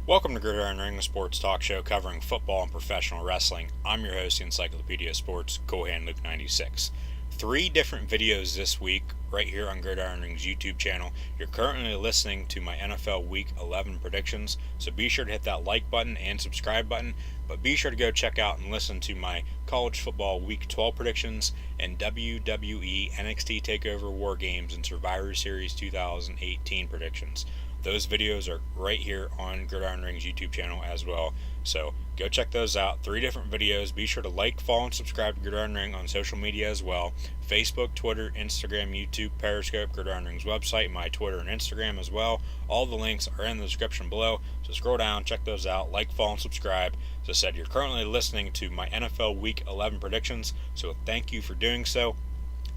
Welcome to Gridiron Ring, the sports talk show covering football and professional wrestling. I'm your host, the Encyclopedia of Sports, Cohan Luke 96. 3 different videos this week right here on Gridiron Ring's YouTube channel. You're currently listening to my NFL Week 11 predictions, so be sure to hit that like button and subscribe button, but be sure to go check out and listen to my college football Week 12 predictions and WWE NXT TakeOver War Games and Survivor Series 2018 predictions. Those videos are right here on Gridiron Ring's YouTube channel as well. So go check those out. 3 different videos. Be sure to like, follow, and subscribe to Gridiron Ring on social media as well. Facebook, Twitter, Instagram, YouTube, Periscope, Gridiron Ring's website, my Twitter and Instagram as well. All the links are in the description below. So scroll down, check those out, like, follow, and subscribe. As I said, you're currently listening to my NFL Week 11 predictions. So thank you for doing so.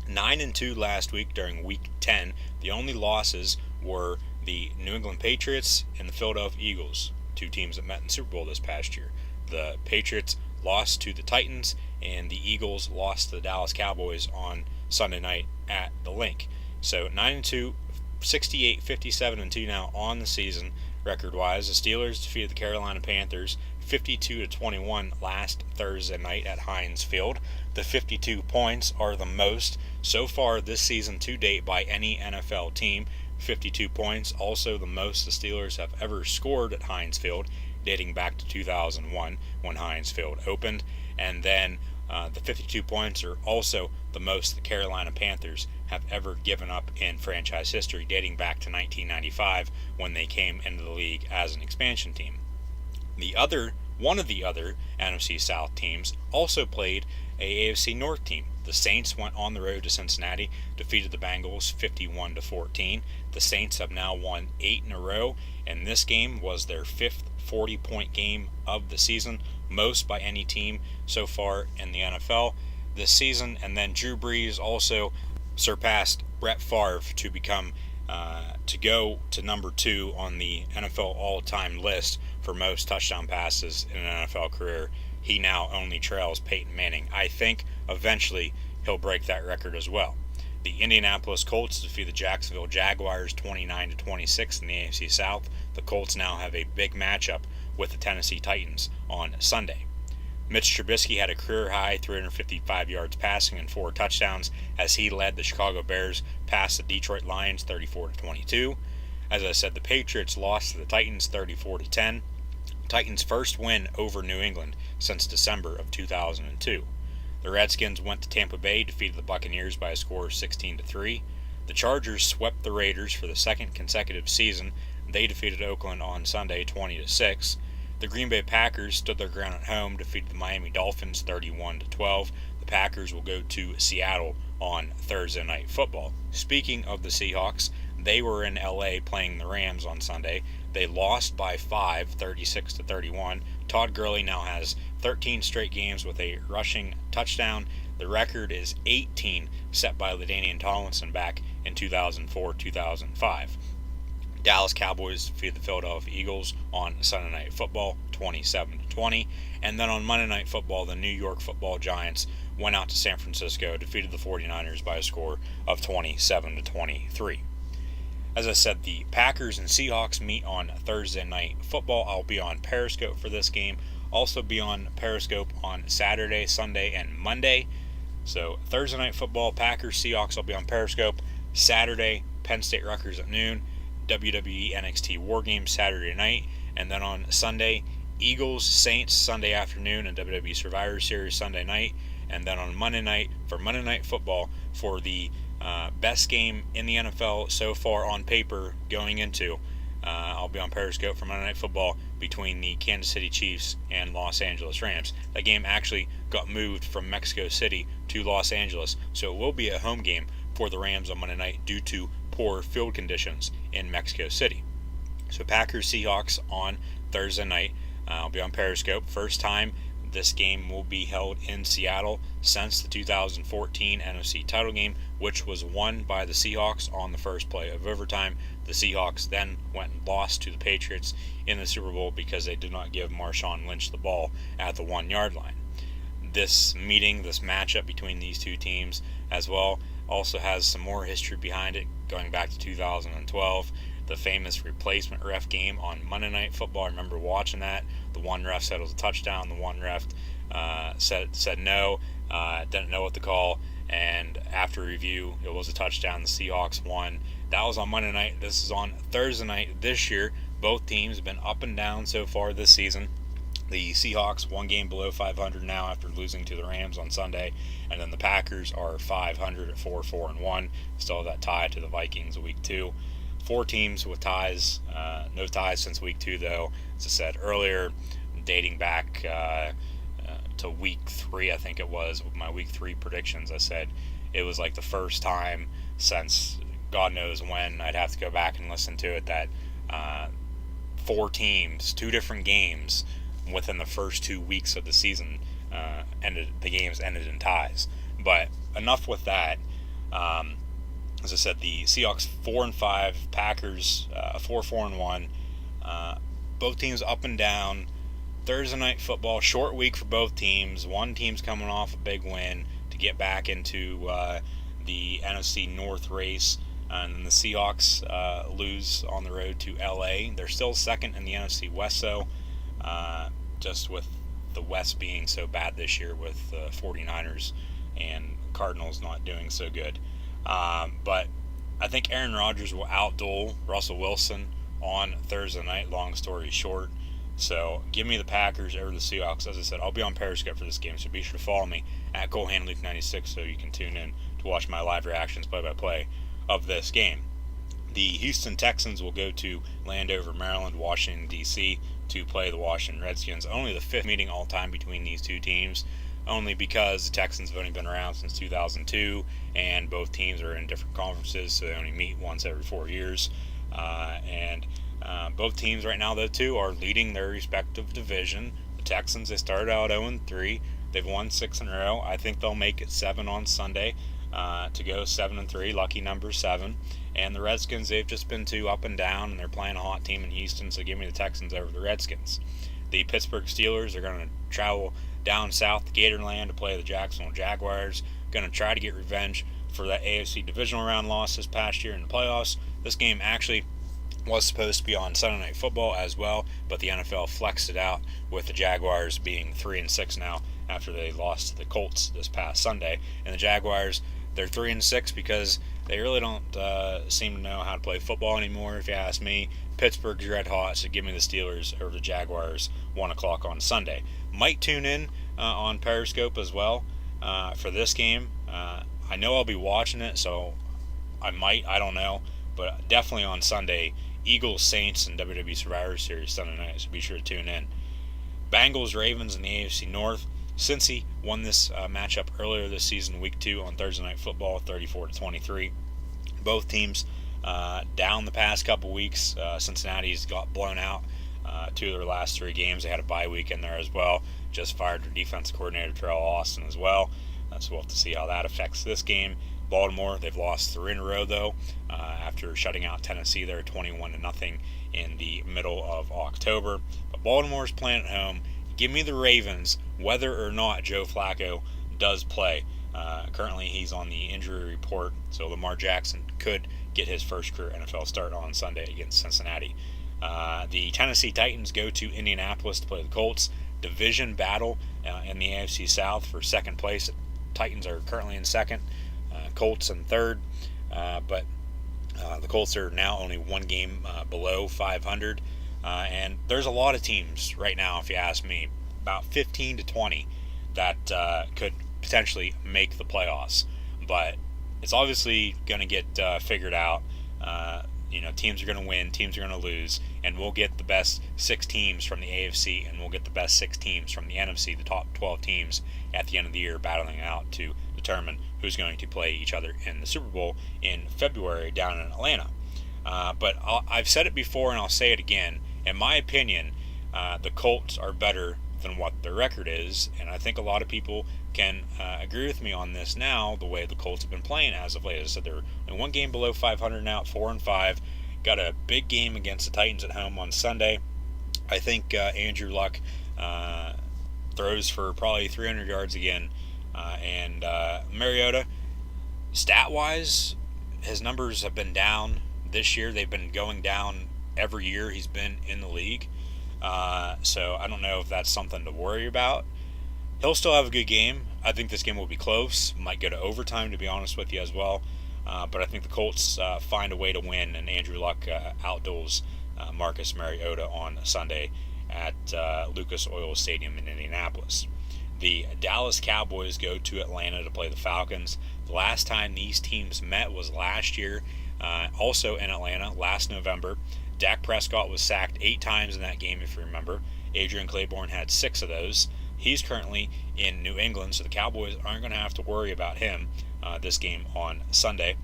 9-2 last week during Week 10. The only losses were the New England Patriots and the Philadelphia Eagles, 2 teams that met in the Super Bowl this past year. The Patriots lost to the Titans, and the Eagles lost to the Dallas Cowboys on Sunday night at the Link. So 9-2, 68-57-2 now on the season record-wise. The Steelers defeated the Carolina Panthers 52-21 last Thursday night at Heinz Field. The 52 points are the most so far this season to date by any NFL team. 52 points, also the most the Steelers have ever scored at Heinz Field, dating back to 2001 when Heinz Field opened. And then the 52 points are also the most the Carolina Panthers have ever given up in franchise history, dating back to 1995 when they came into the league as an expansion team. One of the other NFC South teams also played a AFC North team. The Saints went on the road to Cincinnati, defeated the Bengals 51-14. The Saints have now won 8 in a row, and this game was their 5th 40-point game of the season, most by any team so far in the NFL this season. And then Drew Brees also surpassed Brett Favre to become to go to number 2 on the NFL all-time list for most touchdown passes in an NFL career. He now only trails Peyton Manning. I think eventually he'll break that record as well. The Indianapolis Colts defeat the Jacksonville Jaguars 29-26 in the AFC South. The Colts now have a big matchup with the Tennessee Titans on Sunday. Mitch Trubisky had a career-high 355 yards passing and 4 touchdowns as he led the Chicago Bears past the Detroit Lions 34-22. As I said, the Patriots lost to the Titans 34-10. Titans' first win over New England since December of 2002. The Redskins went to Tampa Bay, defeated the Buccaneers by a score of 16-3. The Chargers swept the Raiders for the 2nd consecutive season. They defeated Oakland on Sunday 20-6. The Green Bay Packers stood their ground at home, defeated the Miami Dolphins 31-12. The Packers will go to Seattle on Thursday Night Football. Speaking of the Seahawks, they were in LA playing the Rams on Sunday. They lost by 5, 36-31. Todd Gurley now has 13 straight games with a rushing touchdown. The record is 18 set by LaDainian Tomlinson back in 2004-2005. Dallas Cowboys defeated the Philadelphia Eagles on Sunday Night Football 27-20. And then on Monday Night Football, the New York Football Giants went out to San Francisco, defeated the 49ers by a score of 27-23. As I said, the Packers and Seahawks meet on Thursday Night Football. I'll be on Periscope for this game. Also be on Periscope on Saturday, Sunday, and Monday. So Thursday Night Football, Packers, Seahawks, I'll be on Periscope. Saturday, Penn State Rutgers at noon. WWE NXT War Games Saturday night. And then on Sunday, Eagles, Saints Sunday afternoon, and WWE Survivor Series Sunday night. And then on Monday night, for Monday Night Football, for the best game in the NFL so far on paper going into. I'll be on Periscope for Monday Night Football between the Kansas City Chiefs and Los Angeles Rams. That game actually got moved from Mexico City to Los Angeles, so it will be a home game for the Rams on Monday night due to poor field conditions in Mexico City. So Packers Seahawks on Thursday night. I'll be on Periscope. First time this game will be held in Seattle since the 2014 NFC title game, which was won by the Seahawks on the first play of overtime. The Seahawks then went and lost to the Patriots in the Super Bowl because they did not give Marshawn Lynch the ball at the 1-yard line. This matchup between these two teams as well also has some more history behind it, going back to 2012. the famous replacement ref game on Monday Night Football. I remember watching that. The one ref said it was a touchdown. The one ref said no, didn't know what to call. And after review, it was a touchdown. The Seahawks won. That was on Monday night. This is on Thursday night this year. Both teams have been up and down so far this season. The Seahawks, one game below 500 now after losing to the Rams on Sunday. And then the Packers are 500 at 4-4-1. Still have that tie to the Vikings week 2. 4 teams with ties. No ties since week 2, though. As I said earlier, dating back to week 3, I think it was, with my week 3 predictions. I said it was like the first time since God knows when, I'd have to go back and listen to it, that 4 teams, 2 different games within the first 2 weeks of the season, the games ended in ties. But enough with that. As I said, the Seahawks 4-5, Packers 4-4-1. Both teams up and down. Thursday night football, short week for both teams. One team's coming off a big win to get back into the NFC North race. And then the Seahawks lose on the road to LA. They're still second in the NFC West, though, just with the West being so bad this year, with the 49ers and Cardinals not doing so good. But I think Aaron Rodgers will outduel Russell Wilson on Thursday night, long story short. So give me the Packers over the Seahawks. As I said, I'll be on Periscope for this game, so be sure to follow me at ColeHandLuke96 so you can tune in to watch my live reactions play-by-play of this game. The Houston Texans will go to Landover, Maryland, Washington, D.C. to play the Washington Redskins. Only the 5th meeting all-time between these two teams, only because the Texans have only been around since 2002, and both teams are in different conferences, so they only meet once every 4 years. Both teams right now, though, too, are leading their respective division. The Texans, they started out 0-3. They've won 6 in a row. I think they'll make it 7 on Sunday to go 7-3, lucky number 7. And the Redskins, they've just been too up and down, and they're playing a hot team in Houston, so give me the Texans over the Redskins. The Pittsburgh Steelers are going to travel down south to Gatorland to play the Jacksonville Jaguars. Going to try to get revenge for that AFC divisional round loss this past year in the playoffs. This game actually was supposed to be on Sunday Night Football as well, but the NFL flexed it out with the Jaguars being 3-6 now after they lost to the Colts this past Sunday. And the Jaguars, they're 3-6 because they really don't seem to know how to play football anymore, if you ask me. Pittsburgh's red hot, so give me the Steelers over the Jaguars, 1 o'clock on Sunday. Might tune in on Periscope as well for this game. I know I'll be watching it, so I don't know. But definitely on Sunday, Eagles, Saints, and WWE Survivor Series Sunday night, so be sure to tune in. Bengals, Ravens in the AFC North. Cincy won this matchup earlier this season, week 2 on Thursday Night Football, 34-23. Both teams down the past couple weeks. Cincinnati's got blown out 2 of their last 3 games. They had a bye week in there as well. Just fired their defensive coordinator, Terrell Austin, as well. So we'll have to see how that affects this game. Baltimore, they've lost 3 in a row, though, after shutting out Tennessee there 21-0 in the middle of October. But Baltimore's playing at home. Give me the Ravens, whether or not Joe Flacco does play. Currently, he's on the injury report, so Lamar Jackson could get his first career NFL start on Sunday against Cincinnati. The Tennessee Titans go to Indianapolis to play the Colts. Division battle in the AFC South for second place. Titans are currently in second. Colts in third, but the Colts are now only 1 game below 500, and there's a lot of teams right now, if you ask me, about 15 to 20 that could potentially make the playoffs, but it's obviously going to get figured out. Teams are going to win, teams are going to lose, and we'll get the best 6 teams from the AFC, and we'll get the best 6 teams from the NFC, the top 12 teams at the end of the year, battling out to determine who's going to play each other in the Super Bowl in February down in Atlanta. But I've said it before and I'll say it again. In my opinion, the Colts are better than what their record is, and I think a lot of people can agree with me on this now, the way the Colts have been playing as of late. As I said, they're in 1 game below 500 now at 4-5. Got a big game against the Titans at home on Sunday. I think Andrew Luck throws for probably 300 yards again. And Mariota, stat-wise, his numbers have been down this year they've been going down every year he's been in the league. So I don't know if that's something to worry about. He'll still have a good game. I think this game will be close. Might go to overtime, to be honest with you, as well. But I think the Colts find a way to win, and Andrew Luck outduels Marcus Mariota on Sunday at Lucas Oil Stadium in Indianapolis. The Dallas Cowboys go to Atlanta to play the Falcons. The last time these teams met was last year, also in Atlanta, last November. Dak Prescott was sacked 8 times in that game, if you remember. Adrian Claiborne had 6 of those. He's currently in New England, so the Cowboys aren't going to have to worry about him this game on Sunday.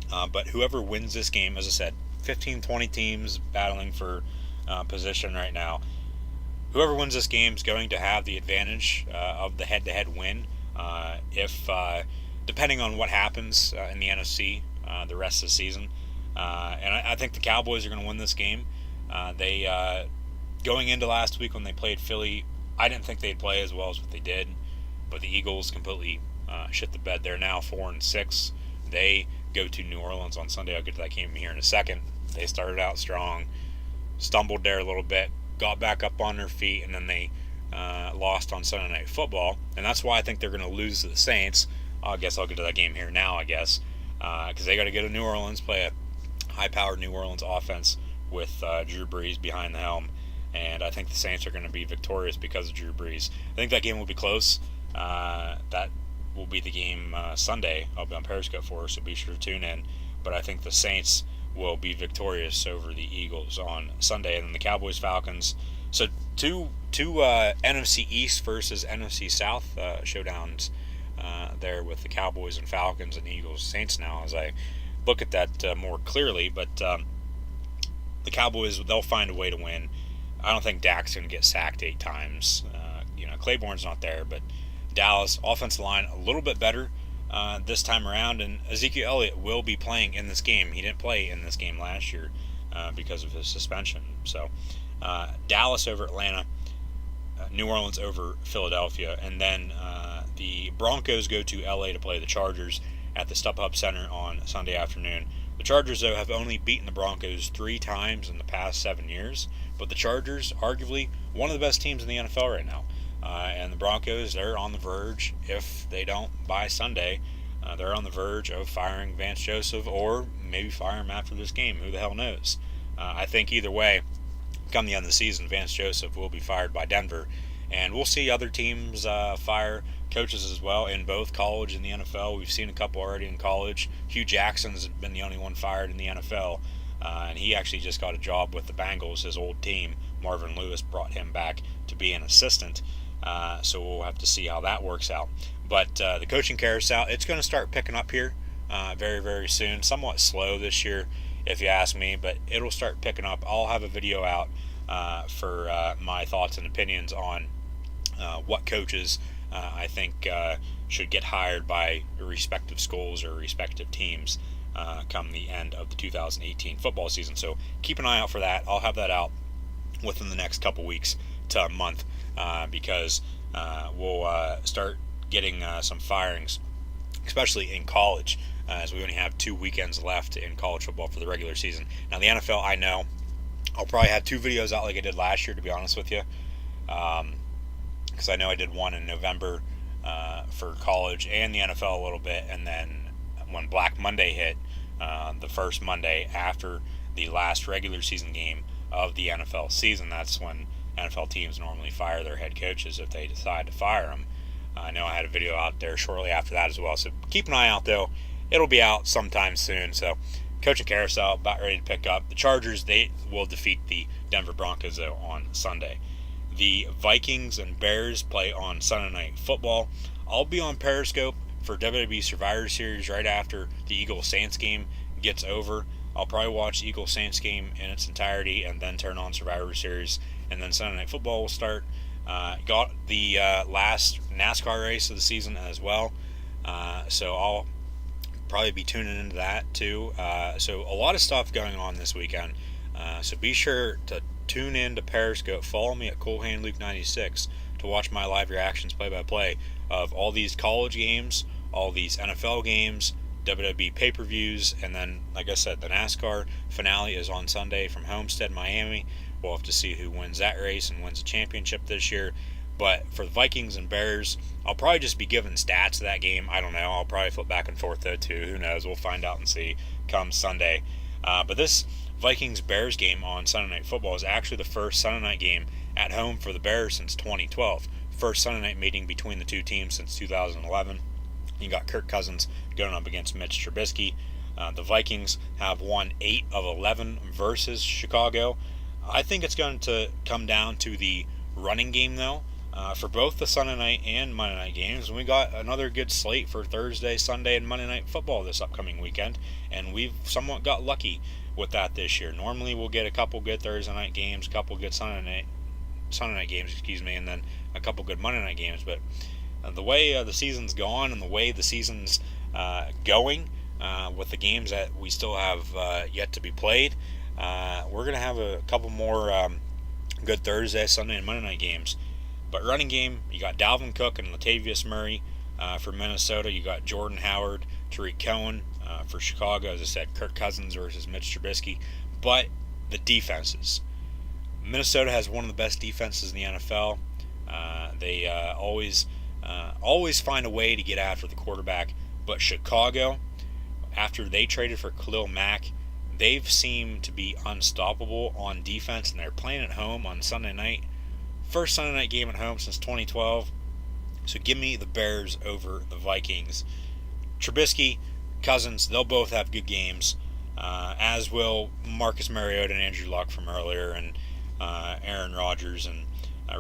But whoever wins this game, as I said, 15, 20 teams battling for position right now. Whoever wins this game is going to have the advantage of the head-to-head win. Depending on what happens in the NFC the rest of the season. And I think the Cowboys are going to win this game. Going into last week when they played Philly, I didn't think they'd play as well as what they did, but the Eagles completely shit the bed. They're now 4-6. They go to New Orleans on Sunday. I'll get to that game here in a second. They started out strong, stumbled there a little bit, got back up on their feet, and then they lost on Sunday Night Football. And that's why I think they're going to lose to the Saints. I guess I'll get to that game here now, because they got to go to New Orleans, play a high-powered New Orleans offense with Drew Brees behind the helm. And I think the Saints are going to be victorious because of Drew Brees. I think that game will be close. That will be the game Sunday. I'll be on Periscope for, so be sure to tune in. But I think the Saints will be victorious over the Eagles on Sunday. And then the Cowboys-Falcons. So two NFC East versus NFC South showdowns there with the Cowboys and Falcons and Eagles Saints now as I look at that more clearly. But the Cowboys, they'll find a way to win. I don't think Dak's going to get sacked 8 times. Claiborne's not there, but Dallas offensive line a little bit better this time around, and Ezekiel Elliott will be playing in this game. He didn't play in this game last year because of his suspension. So Dallas over Atlanta, New Orleans over Philadelphia, and then the Broncos go to LA to play the Chargers at the StubHub Center on Sunday afternoon. The Chargers, though, have only beaten the Broncos 3 times in the past 7 years, but the Chargers, arguably, one of the best teams in the NFL right now. And the Broncos, they're on the verge, if they don't by Sunday, they're on the verge of firing Vance Joseph or maybe fire him after this game. Who the hell knows? I think either way, come the end of the season, Vance Joseph will be fired by Denver. And we'll see other teams fire coaches as well in both college and the NFL. We've seen a couple already in college. Hugh Jackson's been the only one fired in the NFL. And he actually just got a job with the Bengals, his old team. Marvin Lewis brought him back to be an assistant. So we'll have to see how that works out. But the coaching carousel, it's going to start picking up here very, very soon. Somewhat slow this year, if you ask me, but it'll start picking up. I'll have a video out for my thoughts and opinions on what coaches I think should get hired by respective schools or respective teams come the end of the 2018 football season. So keep an eye out for that. I'll have that out within the next couple weeks to a month because we'll start getting some firings, especially in college, as we only have 2 weekends left in college football for the regular season. Now, the NFL, I know, I'll probably have 2 videos out like I did last year, to be honest with you, because I know I did one in November for college and the NFL a little bit, and then when Black Monday hit, the first Monday after the last regular season game of the NFL season, that's when NFL teams normally fire their head coaches if they decide to fire them. I know I had a video out there shortly after that as well, so keep an eye out though. It'll be out sometime soon. So coaching carousel about ready to pick up. The Chargers, they will defeat the Denver Broncos though on Sunday. The Vikings and Bears play on Sunday Night Football. I'll be on Periscope for WWE Survivor Series right after the Eagles-Saints game gets over. I'll probably watch the Eagles-Saints game in its entirety and then turn on Survivor Series, and then Sunday Night Football will start. Got the last NASCAR race of the season as well, so I'll probably be tuning into that too. So a lot of stuff going on this weekend, so be sure to tune in to Periscope. Follow me at CoolHandLuke96 to watch my live reactions play-by-play of all these college games, all these NFL games, WWE pay-per-views, and then, like I said, the NASCAR finale is on Sunday from Homestead, Miami. We'll have to see who wins that race and wins the championship this year. But for the Vikings and Bears, I'll probably just be giving stats of that game. I don't know. I'll probably flip back and forth, though, too. Who knows? We'll find out and see come Sunday. But this Vikings-Bears game on Sunday Night Football is actually the first Sunday night game at home for the Bears since 2012. First Sunday night meeting between the two teams since 2011. You got Kirk Cousins going up against Mitch Trubisky. The Vikings have won 8 of 11 versus Chicago. I think it's going to come down to the running game, though, for both the Sunday night and Monday night games. And we got another good slate for Thursday, Sunday, and Monday night football this upcoming weekend, and we've somewhat got lucky with that this year. Normally we'll get a couple good Thursday night games, a couple good Sunday night games, and then a couple good Monday night games. But the way the season's gone and the way the season's going with the games that we still have yet to be played, we're going to have a couple more good Thursday, Sunday, and Monday night games. But running game, you got Dalvin Cook and Latavius Murray for Minnesota. You got Jordan Howard, Tariq Cohen for Chicago. As I said, Kirk Cousins versus Mitch Trubisky. But the defenses. Minnesota has one of the best defenses in the NFL. They always find a way to get after the quarterback. But Chicago, after they traded for Khalil Mack, they've seemed to be unstoppable on defense, and they're playing at home on Sunday night. First Sunday night game at home since 2012. So give me the Bears over the Vikings. Trubisky, Cousins, they'll both have good games, as will Marcus Mariota and Andrew Luck from earlier, and Aaron Rodgers and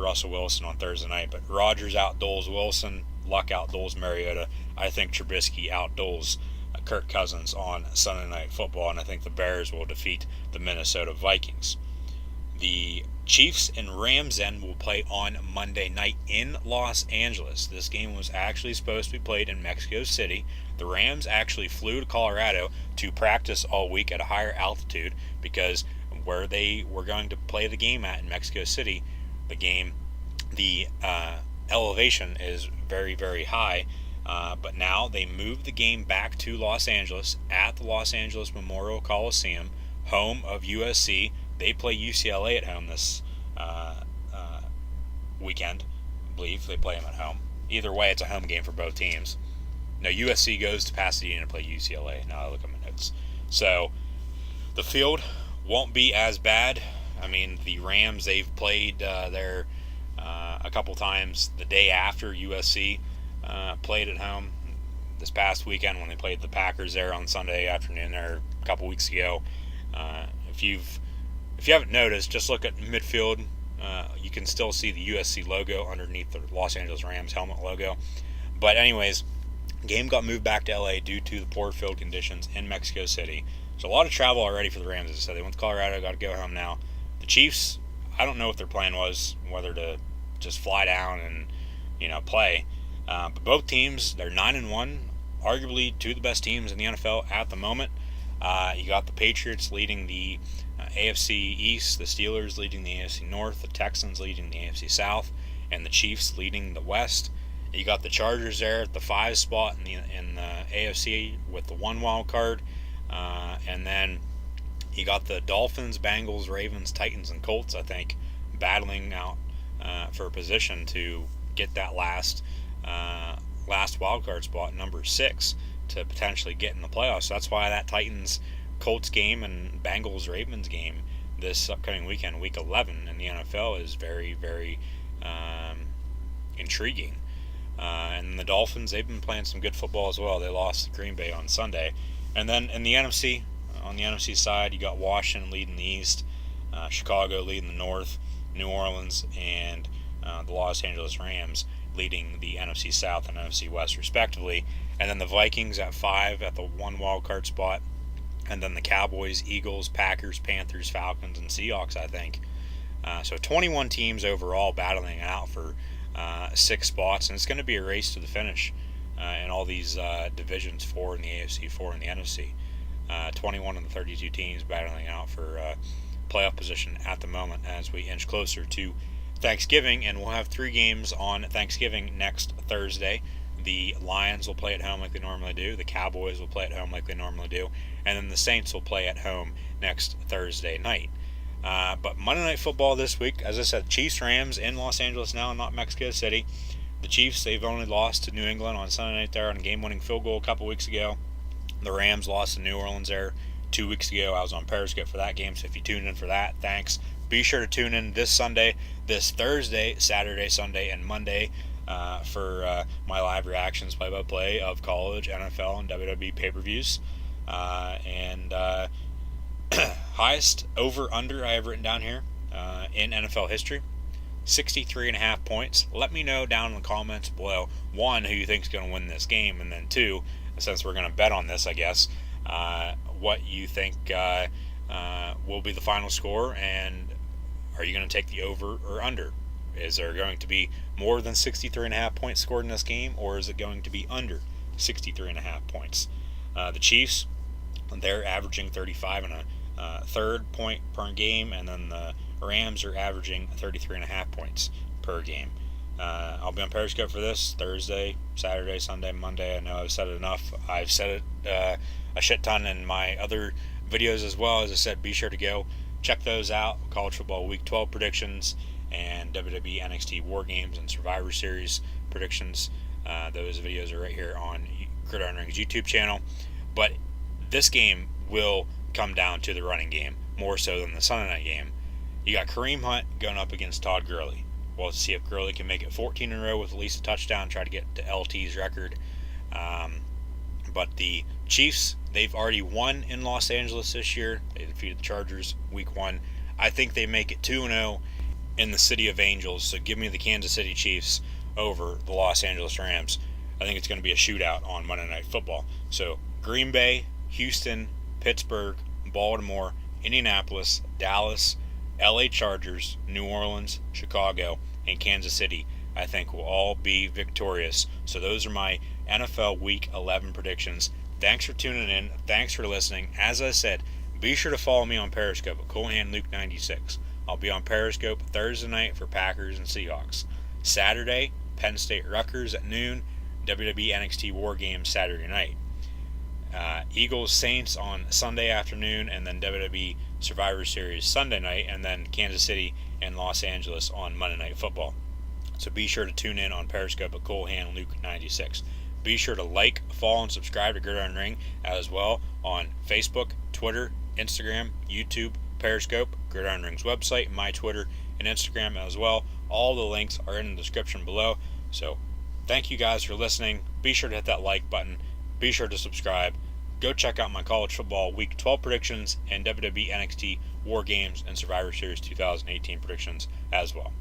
Russell Wilson on Thursday night. But Rodgers outdoles Wilson, Luck outdoles Mariota. I think Trubisky outdoles Kirk Cousins on Sunday Night Football, and I think the Bears will defeat the Minnesota Vikings. The Chiefs and Rams then will play on Monday night in Los Angeles. This game was actually supposed to be played in Mexico City. The Rams actually flew to Colorado to practice all week at a higher altitude because where they were going to play the game at in Mexico City, the elevation is very, very high. But now they moved the game back to Los Angeles at the Los Angeles Memorial Coliseum, home of USC. They play UCLA at home this weekend. I believe they play them at home. Either way, it's a home game for both teams. No, USC goes to Pasadena to play UCLA. Now I look at my notes. So the field won't be as bad. I mean, the Rams, they've played there a couple times the day after USC played at home this past weekend when they played the Packers there on Sunday afternoon there a couple weeks ago. If you haven't noticed, just look at midfield. You can still see the USC logo underneath the Los Angeles Rams helmet logo. But anyways, game got moved back to LA due to the poor field conditions in Mexico City. So a lot of travel already for the Rams. As I said, they went to Colorado, got to go home now. The Chiefs, I don't know what their plan was, whether to just fly down and play. But both teams, they're 9-1, arguably two of the best teams in the NFL at the moment. You got the Patriots leading the AFC East, the Steelers leading the AFC North, the Texans leading the AFC South, and the Chiefs leading the West. You got the Chargers there at the 5 spot in the AFC with the 1 wild card. And then you got the Dolphins, Bengals, Ravens, Titans, and Colts, I think, battling out for a position to get that last wildcard spot, number 6, to potentially get in the playoffs. So that's why that Titans-Colts game and Bengals-Ravens game this upcoming weekend, Week 11 in the NFL, is very, very intriguing. And the Dolphins, they've been playing some good football as well. They lost to Green Bay on Sunday. And then in the NFC, on the NFC side, you got Washington leading the East, Chicago leading the North, New Orleans, and the Los Angeles Rams leading the NFC South and NFC West respectively. And then the Vikings at 5 at the 1 wild card spot. And then the Cowboys, Eagles, Packers, Panthers, Falcons, and Seahawks, I think. So 21 teams overall battling out for 6 spots. And it's going to be a race to the finish in all these divisions, 4 in the AFC, 4 in the NFC. 21 of the 32 teams battling out for playoff position at the moment as we inch closer to Thanksgiving, and we'll have 3 games on Thanksgiving next Thursday. The Lions will play at home like they normally do. The Cowboys will play at home like they normally do. And then the Saints will play at home next Thursday night. But Monday Night Football this week, as I said, Chiefs-Rams in Los Angeles now, not Mexico City. The Chiefs, they've only lost to New England on Sunday night there on a game-winning field goal a couple weeks ago. The Rams lost to New Orleans there 2 weeks ago. I was on Periscope for that game, so if you tuned in for that, thanks. Be sure to tune in this Sunday, this Thursday, Saturday, Sunday, and Monday for my live reactions, play-by-play of college, NFL, and WWE pay-per-views. Highest over-under I have written down here in NFL history, 63.5 points. Let me know down in the comments below, one, who you think is going to win this game, and then two, since we're going to bet on this, I guess, what you think will be the final score, and are you going to take the over or under? Is there going to be more than 63.5 points scored in this game, or is it going to be under 63.5 points? The Chiefs, they're averaging 35 and a third point per game, and then the Rams are averaging 33.5 points per game. I'll be on Periscope for this Thursday, Saturday, Sunday, Monday. I know I've said it enough. I've said it a shit ton in my other videos as well. As I said, be sure to go check those out. College Football Week 12 predictions and WWE NXT War Games and Survivor Series predictions. Those videos are right here on Gridiron Ring's YouTube channel. But this game will come down to the running game more so than the Sunday night game. You got Kareem Hunt going up against Todd Gurley. We'll see if Gurley can make it 14 in a row with at least a touchdown, try to get to LT's record. But the Chiefs, they've already won in Los Angeles this year. They defeated the Chargers week 1. I think they make it 2-0 in the City of Angels. So give me the Kansas City Chiefs over the Los Angeles Rams. I think it's going to be a shootout on Monday Night Football. So Green Bay, Houston, Pittsburgh, Baltimore, Indianapolis, Dallas, LA Chargers, New Orleans, Chicago, and Kansas City, I think will all be victorious. So those are my NFL Week 11 predictions. Thanks for tuning in. Thanks for listening. As I said, be sure to follow me on Periscope at CoolHandLuke96. I'll be on Periscope Thursday night for Packers and Seahawks. Saturday, Penn State Rutgers at noon. WWE NXT War Games Saturday night. Eagles Saints on Sunday afternoon, and then WWE Survivor Series Sunday night, and then Kansas City and Los Angeles on Monday Night Football. So be sure to tune in on Periscope at CoolHandLuke96. Be sure to like, follow, and subscribe to Gridiron Ring as well on Facebook, Twitter, Instagram, YouTube, Periscope, Gridiron Ring's website, my Twitter, and Instagram as well. All the links are in the description below. So thank you guys for listening. Be sure to hit that like button. Be sure to subscribe. Go check out my College Football Week 12 predictions and WWE NXT War Games and Survivor Series 2018 predictions as well.